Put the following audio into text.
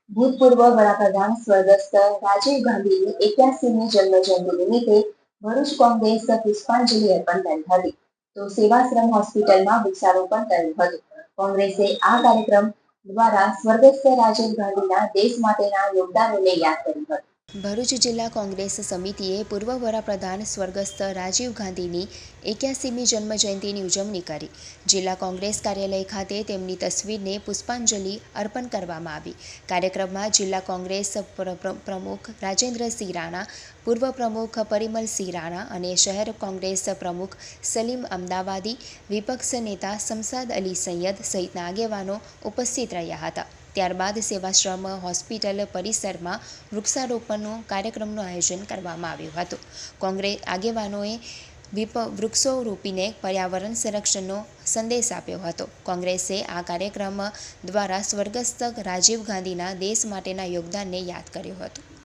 ભૂતપૂર્વ વડાપ્રધાન સ્વર્ગસ્થ રાજીવ ગાંધીની 81મી જન્મજયંતિ નિમિત્તે ભરૂચ કોંગ્રેસ પુષ્પાંજલિ અર્પણ કરી હતી, તો સેવાશ્રમ હોસ્પિટલમાં વૃક્ષારોપણ કર્યું હતું. કોંગ્રેસે આ કાર્યક્રમ દ્વારા સ્વર્ગસ્થ રાજીવ ગાંધીના દેશ માટેના યોગદાનને યાદ કર્યું હતું. ભરૂચ જિલ્લા કોંગ્રેસ સમિતિએ પૂર્વ વડાપ્રધાન સ્વર્ગસ્થ રાજીવ ગાંધીની 81મી જન્મજયંતિની ઉજવણી કરી. જિલ્લા કોંગ્રેસ કાર્યાલય ખાતે તેમની તસવીરને પુષ્પાંજલિ અર્પણ કરવામાં આવી. કાર્યક્રમમાં જિલ્લા કોંગ્રેસ પ્રમુખ રાજેન્દ્રસિંહ રાણા, પૂર્વ પ્રમુખ પરિમલસિંહ રાણા અને શહેર કોંગ્રેસ પ્રમુખ સલીમ અમદાવાદી, વિપક્ષ નેતા શમશાદ અલી સૈયદ સહિતના આગેવાનો ઉપસ્થિત રહ્યા હતા. ત્યારબાદ સેવાશ્રમ હોસ્પિટલ પરિસરમાં વૃક્ષારોપણનો કાર્યક્રમનું આયોજન કરવામાં આવ્યું હતું. કોંગ્રેસ આગેવાનોએ વૃક્ષો રોપીને પર્યાવરણ સંરક્ષણનો સંદેશ આપ્યો હતો. કોંગ્રેસે આ કાર્યક્રમ દ્વારા સ્વર્ગસ્થ રાજીવ ગાંધીના દેશ માટેના યોગદાનને યાદ કર્યું હતું.